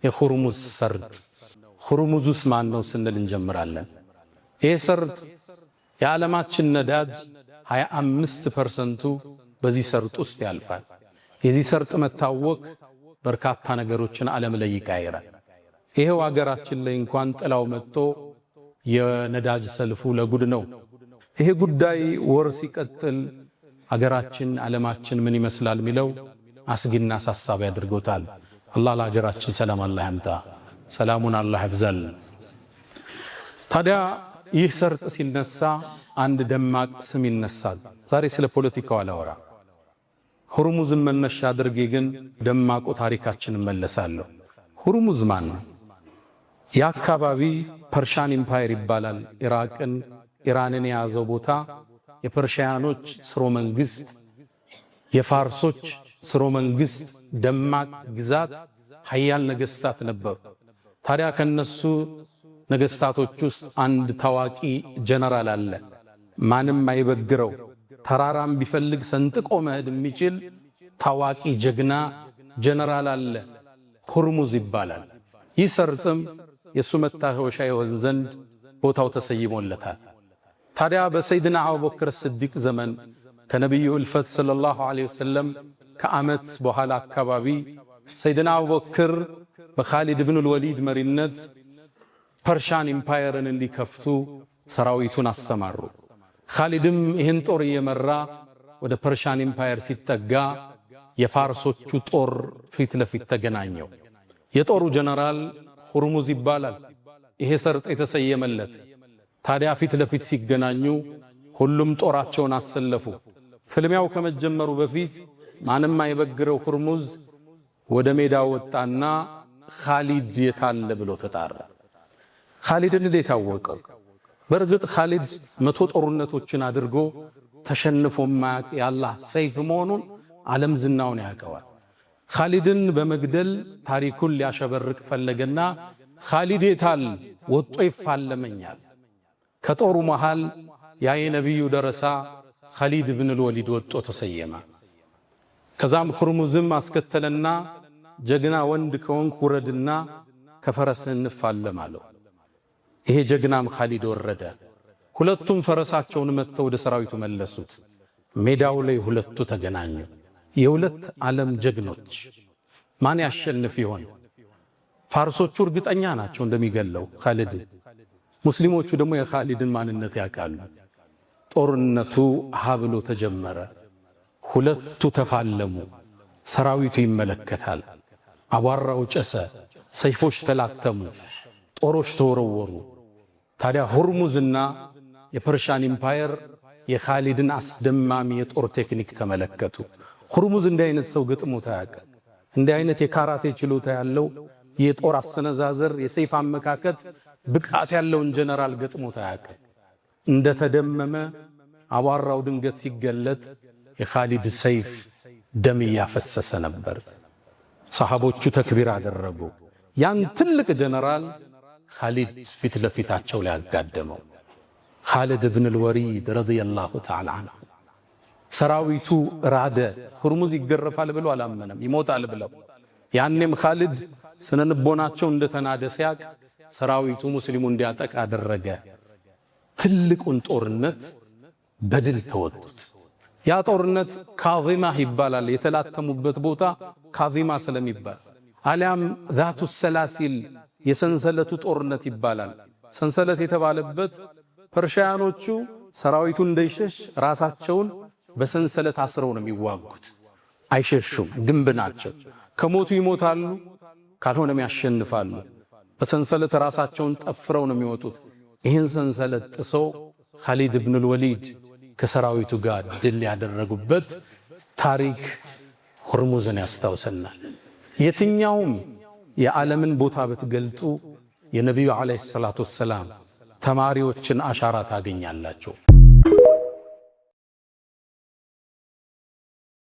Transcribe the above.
የሁርሙዝ ሰርጥ ሁርሙዙስ ማን ነው ስንል እንጀምራለን። ይህ ሰርጥ የዓለማችን ነዳጅ 25% በዚህ ሰርጥ ውስጥ ያልፋል። የዚህ ሰርጥ መታወቅ በርካታ ነገሮችን ዓለም ላይ ይቀይራል። ይሄው ሀገራችን ላይ እንኳን ጥላው መጥቶ የነዳጅ ሰልፉ ለጉድ ነው። ይሄ ጉዳይ ወር ሲቀጥል ሀገራችን ዓለማችን ምን ይመስላል ሚለው አስጊና አሳሳቢ ያድርጎታል። አላህ ለሀገራችን ሰላም አላህ ያምጣ፣ ሰላሙን አላህ ያብዛል። ታዲያ ይህ ሰርጥ ሲነሳ አንድ ደማቅ ስም ይነሳል። ዛሬ ስለ ፖለቲካው አላወራ፣ ሁርሙዝን መነሻ አድርጌ ግን ደማቁ ታሪካችንን መለሳለሁ። ሁርሙዝ ማን ነው? የአካባቢ ፐርሻን ኢምፓየር ይባላል። ኢራንን የያዘው ቦታ የፐርሺያኖች ስሮ መንግስት፣ የፋርሶች ስሮ መንግስት ደማቅ ግዛት ሀያል ነገስታት ነበሩ። ታዲያ ከነሱ ነገስታቶች ውስጥ አንድ ታዋቂ ጀነራል አለ። ማንም አይበግረው፣ ተራራም ቢፈልግ ሰንጥቆ መሄድ የሚችል ታዋቂ ጀግና ጀነራል አለ። ሁርሙዝ ይባላል። ይህ ሰርጥም የሱ መታወሻ ይሆን ዘንድ ቦታው ተሰይሞለታል። ታዲያ በሰይድና አቡበክር ስዲቅ ዘመን ከነቢዩ እልፈት ሰለላሁ ዐለይሂ ወሰለም ከዓመት በኋላ አካባቢ ሰይድና አቡበክር በኻሊድ ብን ወሊድ መሪነት ፐርሻን ኢምፓየርን እንዲከፍቱ ሰራዊቱን አሰማሩ። ኻሊድም ይህን ጦር እየመራ ወደ ፐርሻን ኢምፓየር ሲጠጋ የፋርሶቹ ጦር ፊት ለፊት ተገናኘው። የጦሩ ጀነራል ሁርሙዝ ይባላል። ይሄ ሰርጥ የተሰየመለት። ታዲያ ፊት ለፊት ሲገናኙ ሁሉም ጦራቸውን አሰለፉ። ፍልሚያው ከመጀመሩ በፊት ማንም አይበግረው ሁርሙዝ ወደ ሜዳ ወጣና ኻሊድ የታለ ብሎ ተጣራ። ኻሊድን እንዴት አወቀው? በእርግጥ ኻሊድ 100 ጦርነቶችን አድርጎ ተሸንፎ ማያቅ የአላህ ሰይፍ መሆኑን ዓለም ዝናውን ያውቀዋል። ኻሊድን በመግደል ታሪኩን ሊያሸበርቅ ፈለገና ኻሊድ የታል ወጦ ይፋለመኛል። ከጦሩ መሃል ያ የነቢዩ ደረሳ ኻሊድ ብን ወሊድ ወጦ ተሰየመ። ከዛም ሁርሙዝም አስከተለና ጀግና ወንድ ከወንክ ውረድና ከፈረስህ እንፋለም አለው። ይሄ ጀግናም ኻሊድ ወረደ። ሁለቱም ፈረሳቸውን መጥተው ወደ ሰራዊቱ መለሱት። ሜዳው ላይ ሁለቱ ተገናኙ። የሁለት ዓለም ጀግኖች ማን ያሸንፍ ይሆን? ፋርሶቹ እርግጠኛ ናቸው እንደሚገለው ኻሊድ። ሙስሊሞቹ ደግሞ የኻሊድን ማንነት ያውቃሉ። ጦርነቱ ሀብሎ ተጀመረ። ሁለቱ ተፋለሙ። ሰራዊቱ ይመለከታል። አቧራው ጨሰ፣ ሰይፎች ተላተሙ፣ ጦሮች ተወረወሩ። ታዲያ ሁርሙዝና የፐርሻን ኢምፓየር የኻሊድን አስደማሚ የጦር ቴክኒክ ተመለከቱ። ሁርሙዝ እንዲህ አይነት ሰው ገጥሞት አያውቅም። እንዲህ አይነት የካራቴ ችሎታ ያለው የጦር አሰነዛዘር፣ የሰይፍ አመካከት ብቃት ያለውን ጀነራል ገጥሞት አያውቅም። እንደተደመመ አቧራው ድንገት ሲገለጥ የኻሊድ ሰይፍ ደም እያፈሰሰ ነበር። ሰሃቦቹ ተክቢር አደረጉ። ያን ትልቅ ጀነራል ኻሊድ ፊት ለፊታቸው ላይ አጋደመው። ኻሊድ ብን ወሊድ ረዲየላሁ ተዓላ ዐንሁ። ሰራዊቱ ራደ። ሁርሙዝ ይገረፋል ብሎ አላመነም፣ ይሞታል ብለው። ያኔም ኻሊድ ስነልቦናቸው እንደተናደ ሲያቅ ሰራዊቱ ሙስሊሙ እንዲያጠቃ አደረገ። ትልቁን ጦርነት በድል ተወጡት። ያ ጦርነት ካዚማ ይባላል። የተላተሙበት ቦታ ካዚማ ስለሚባል አሊያም ዛቱ ሰላሲል የሰንሰለቱ ጦርነት ይባላል። ሰንሰለት የተባለበት ፐርሺያኖቹ ሰራዊቱ እንዳይሸሽ ራሳቸውን በሰንሰለት አስረው ነው የሚዋጉት። አይሸሹም፣ ግንብ ናቸው። ከሞቱ ይሞታሉ፣ ካልሆነም ያሸንፋሉ። በሰንሰለት ራሳቸውን ጠፍረው ነው የሚወጡት። ይህን ሰንሰለት ጥሰው ኻሊድ ብን ወሊድ ከሰራዊቱ ጋር ድል ያደረጉበት ታሪክ ሁርሙዝን ያስታውሰናል። የትኛውም የዓለምን ቦታ ብትገልጡ የነቢዩ ዓለይሂ ሰላቱ ወሰላም ተማሪዎችን አሻራ ታገኛላችሁ።